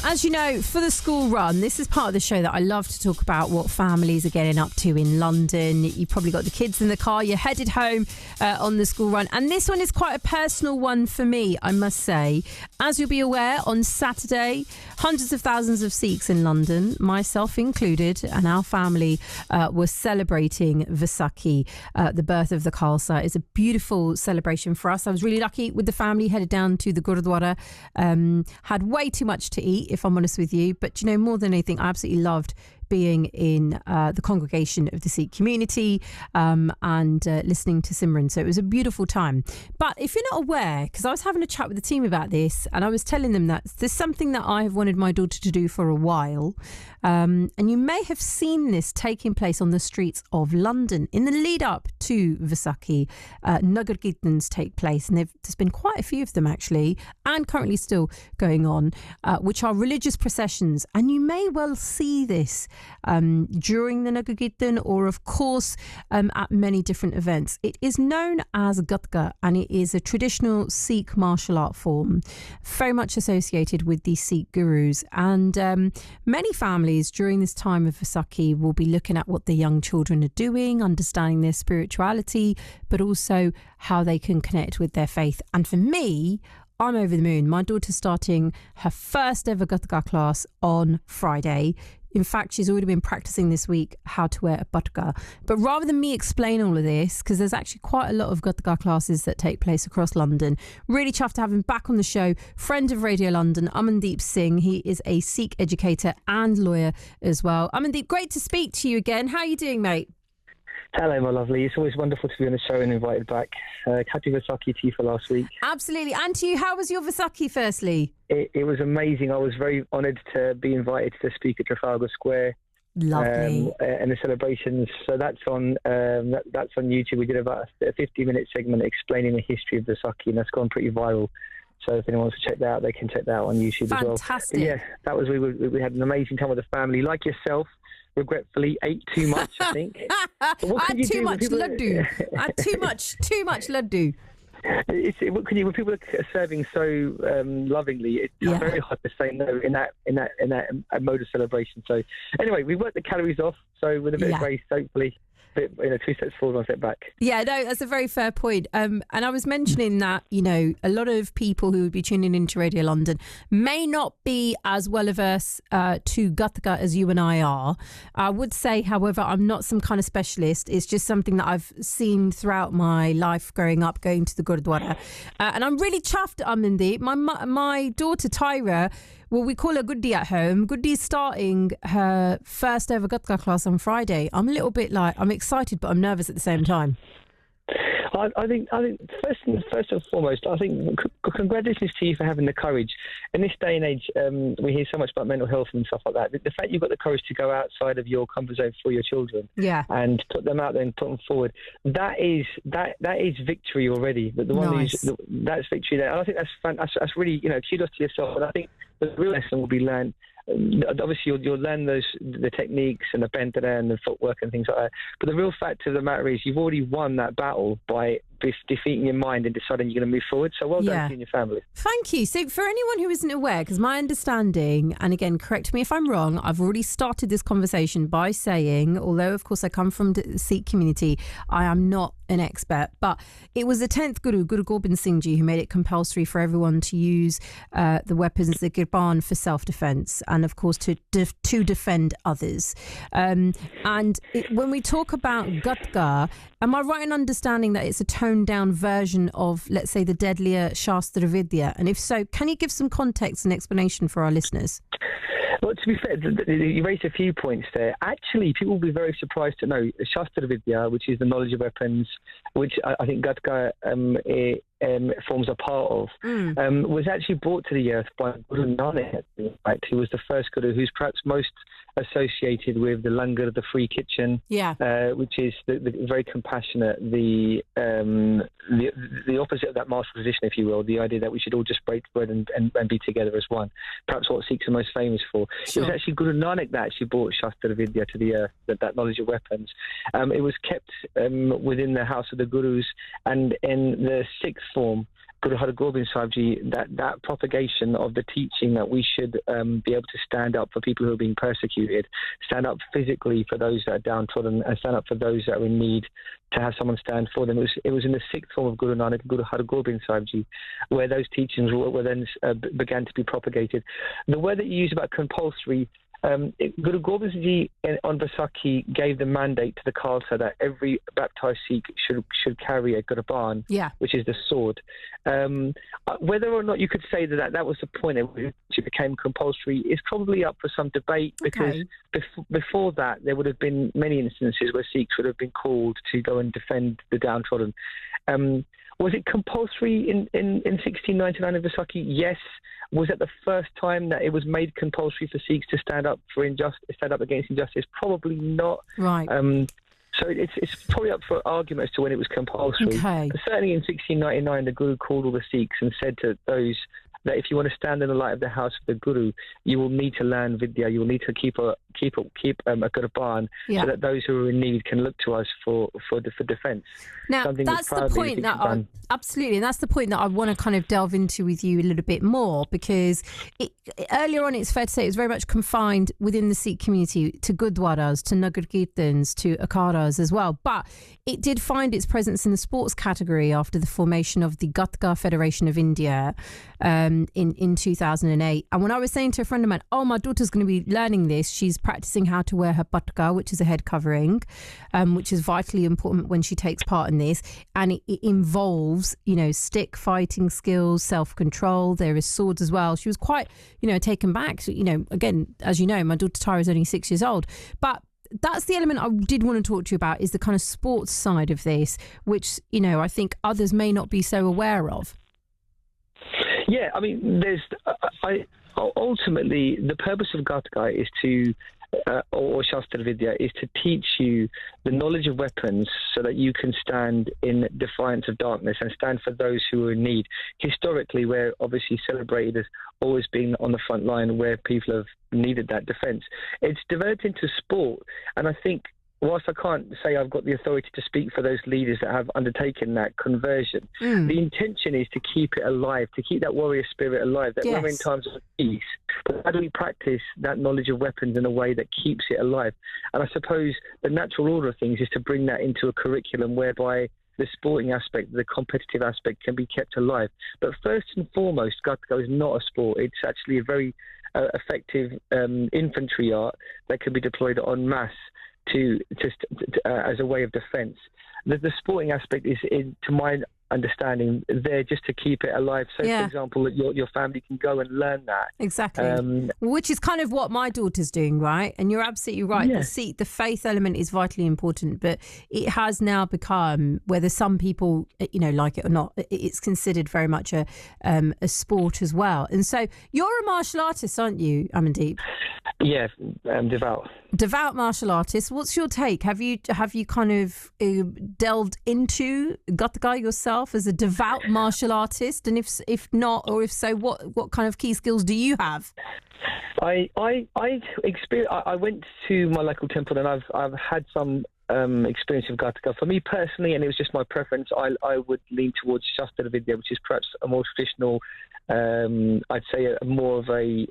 Now, as you know, for the school run, this is part of the show that I love to talk about what families are getting up to in London. You've probably got the kids in the car, you're headed home on the school run. And this one is quite a personal one for me, I must say. As you'll be aware, on Saturday, hundreds of thousands of Sikhs in London, myself included, and our family were celebrating Vaisakhi, the birth of the Khalsa. It's a beautiful celebration for us. I was really lucky with the family, headed down to the Gurudwara, had way too much to eat, if I'm honest with you. But, you know, more than anything, I absolutely loved being in the congregation of the Sikh community and listening to Simran. So it was a beautiful time. But if you're not aware, because I was having a chat with the team about this and I was telling them that there's something that I have wanted my daughter to do for a while. And you may have seen this taking place on the streets of London in the lead up to Vaisakhi. Nagar Kirtans take place, and there's been quite a few of them actually, and currently still going on, which are religious processions. And you may well see this during the Nagar Kirtan or of course at many different events. It is known as Gatka, and it is a traditional Sikh martial art form very much associated with the Sikh gurus, and many families during this time of Vaisakhi will be looking at what the young children are doing, understanding their spirituality, but also how they can connect with their faith. And for me, I'm over the moon. My daughter's starting her first ever Gatka class on Friday. In fact, she's already been practicing this week how to wear a patka. But rather than me explain all of this, because there's actually quite a lot of Gatka classes that take place across London, really chuffed to have him back on the show. Friend of Radio London, Amandeep Singh. He is a Sikh educator and lawyer as well. Amandeep, great to speak to you again. How are you doing, mate? Hello, my lovely. It's always wonderful to be on the show and invited back. Happy Vaisakhi to you for last week. Absolutely. And to you, how was your Vaisakhi firstly? It was amazing. I was very honoured to be invited to speak at Trafalgar Square. Lovely. And the celebrations. So that's on that's on YouTube. We did about a 50-minute segment explaining the history of Vaisakhi, and that's gone pretty viral. So if anyone wants to check that out, they can check that out on YouTube as well. Fantastic. Yeah, that was we had an amazing time with the family. Like yourself, regretfully ate too much, I think. I had too much laddu. I had too much laddu. When people are serving so lovingly, it's very hard to say no in that mode of celebration. So anyway, we worked the calories off. So with a bit of grace, hopefully. 2 steps forward, 1 step back. Yeah, no, that's a very fair point. And I was mentioning that, you know, a lot of people who would be tuning into Radio London may not be as well averse to Gatka as you and I are. I would say, however, I'm not some kind of specialist. It's just something that I've seen throughout my life growing up, going to the Gurudwara. And I'm really chuffed, Amandeep. My daughter, Tyra, well, we call her Goody at home. Goody's starting her first ever Gatka class on Friday. I'm a little bit I'm excited, but I'm nervous at the same time. I think first and foremost, I think congratulations to you for having the courage. In this day and age, we hear so much about mental health and stuff like that. The fact you've got the courage to go outside of your comfort zone for your children, and put them out there and put them forward, that is victory already. But the one that's victory there. And I think that's really, you know, kudos to yourself. And I think the real lesson will be learned. Obviously, you'll learn the techniques and the bendera and the footwork and things like that. But the real fact of the matter is, you've already won that battle by defeating your mind and deciding you're going to move forward. So well done to you and your family. Thank you. So for anyone who isn't aware, because my understanding, and again, correct me if I'm wrong, I've already started this conversation by saying, although of course I come from the Sikh community, I am not an expert, but it was the 10th Guru Gobind Singh Ji, who made it compulsory for everyone to use the weapons, the Girban, for self-defense, and of course to defend others. When we talk about Gatka, am I right in understanding that it's a toned-down version of, let's say, the deadlier Shastar Vidhiya? And if so, can you give some context and explanation for our listeners? Well, to be fair, you raised a few points there. Actually, people will be very surprised to know Shastar Vidhiya, which is the knowledge of weapons, which I think Gatka forms a part of, was actually brought to the earth by Guru Nanak, who was the first Guru, who's perhaps most associated with the langar, the free kitchen, which is the very compassionate, the opposite of that martial tradition, if you will, the idea that we should all just break bread and be together as one. Perhaps what Sikhs are most famous for. Sure. It was actually Guru Nanak that actually brought Shastar Vidhiya to the earth, that knowledge of weapons. It was kept within the house of the Gurus, and in the sixth form, Guru Har Gobind Sahib Ji, that propagation of the teaching that we should be able to stand up for people who are being persecuted, stand up physically for those that are downtrodden, and stand up for those that are in need, to have someone stand for them. It was in the sixth form of Guru Nanak, Guru Har Gobind Sahib Ji, where those teachings were then began to be propagated. The word that you use about compulsory, Guru Gobind Singh Ji on Vaisakhi gave the mandate to the Khalsa that every baptized Sikh should carry a Gurban, which is the sword. Whether or not you could say that was the point at which it became compulsory is probably up for some debate, because before that there would have been many instances where Sikhs would have been called to go and defend the downtrodden. Was it compulsory in 1699 in Vaisakhi? Yes. Was it the first time that it was made compulsory for Sikhs to stand up against injustice? Probably not. Right. So it's probably up for argument as to when it was compulsory. Okay. But certainly in 1699, the Guru called all the Sikhs and said to those that if you want to stand in the light of the house of the Guru, you will need to learn Vidya. You will need to keep a Gurban, so that those who are in need can look to us for defence. Now, that's the point that absolutely, and that's the point that I want to kind of delve into with you a little bit more, because earlier on, it's fair to say it was very much confined within the Sikh community to Gurdwaras, to Nagar Kirtans, to Akharas as well. But it did find its presence in the sports category after the formation of the Gatka Federation of India in 2008. And when I was saying to a friend of mine, oh, my daughter's going to be learning this, she's practicing how to wear her patka, which is a head covering, which is vitally important when she takes part in this. And it involves, stick fighting skills, self-control. There is swords as well. She was quite, taken back. So, again, as you know, my daughter Tyra is only 6 years old. But that's the element I did want to talk to you about, is the kind of sports side of this, which, I think others may not be so aware of. Yeah, I mean, ultimately, the purpose of Gatka is to, or Shastar Vidhiya, is to teach you the knowledge of weapons so that you can stand in defiance of darkness and stand for those who are in need. Historically, we're obviously celebrated as always being on the front line where people have needed that defence. It's developed into sport, and I think, whilst I can't say I've got the authority to speak for those leaders that have undertaken that conversion, the intention is to keep it alive, to keep that warrior spirit alive, that we're in times of peace. But how do we practice that knowledge of weapons in a way that keeps it alive? And I suppose the natural order of things is to bring that into a curriculum whereby the sporting aspect, the competitive aspect can be kept alive. But first and foremost, Gatka is not a sport. It's actually a very effective infantry art that can be deployed en masse as a way of defence. The sporting aspect is, to my understanding, there just to keep it alive. So, for example, that your family can go and learn that. Exactly. Which is kind of what my daughter's doing, right? And you're absolutely right. Yeah. The faith element is vitally important, but it has now become, whether some people, like it or not, it's considered very much a sport as well. And so you're a martial artist, aren't you, Amandeep? Yeah, devout. Devout martial artist. What's your take? Have you kind of delved into Gatka yourself as a devout martial artist? And if not, or if so, what kind of key skills do you have? I went to my local temple, and I've had some experience of Gatka. For me personally, and it was just my preference, I would lean towards Shastar Vidhiya, which is perhaps a more traditional, I'd say more of a,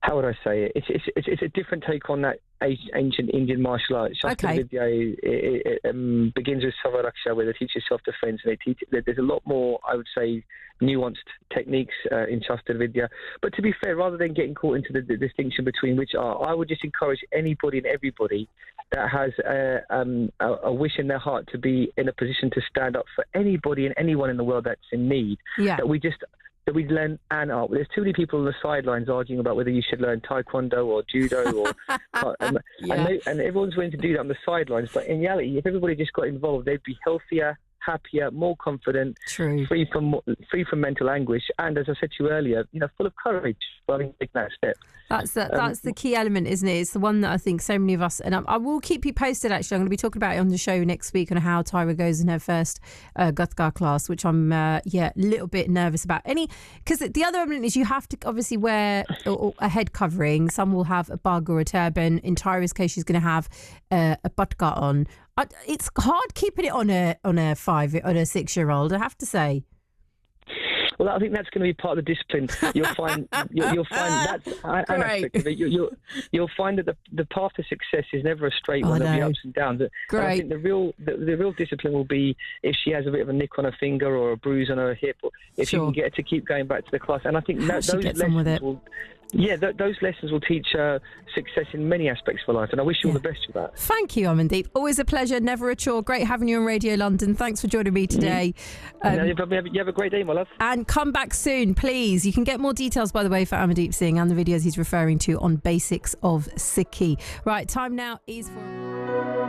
how would I say it? It's a different take on that ancient Indian martial arts. Shastar Vidhiya it begins with Savaraksha, where they teach you self-defense, and there's a lot more, I would say, nuanced techniques in Shastar Vidhiya. But to be fair, rather than getting caught into the distinction between which art, I would just encourage anybody and everybody that has a wish in their heart to be in a position to stand up for anybody and anyone in the world that's in need, that we learn an art. There's too many people on the sidelines arguing about whether you should learn taekwondo or judo, and everyone's willing to do that on the sidelines. But in reality, if everybody just got involved, they'd be healthier, happier, more confident, free from mental anguish, and as I said to you earlier, full of courage for taking that step. That's the key element, isn't it? It's the one that I think so many of us, and I will keep you posted. Actually, I'm going to be talking about it on the show next week on how Tyra goes in her first Gatka class, which I'm a little bit nervous about. Because the other element is you have to obviously wear a head covering. Some will have a bug or a turban. In Tyra's case, she's going to have a patka on. It's hard keeping it on a 6-year-old, I have to say. Well, I think that's going to be part of the discipline. You'll find that's an aspect of it. You'll find that the path to success is never a straight one. There'll be ups and downs. And I think the real discipline will be if she has a bit of a nick on her finger or a bruise on her hip, or if you can get her to keep going back to the class. And I think those lessons will. Yeah, those lessons will teach success in many aspects of life, and I wish you all the best with that. Thank you, Amandeep. Always a pleasure, never a chore. Great having you on Radio London. Thanks for joining me today. You have a great day, my love. And come back soon, please. You can get more details, by the way, for Amandeep Singh and the videos he's referring to on Basics of Sikhi. Right, time now is for...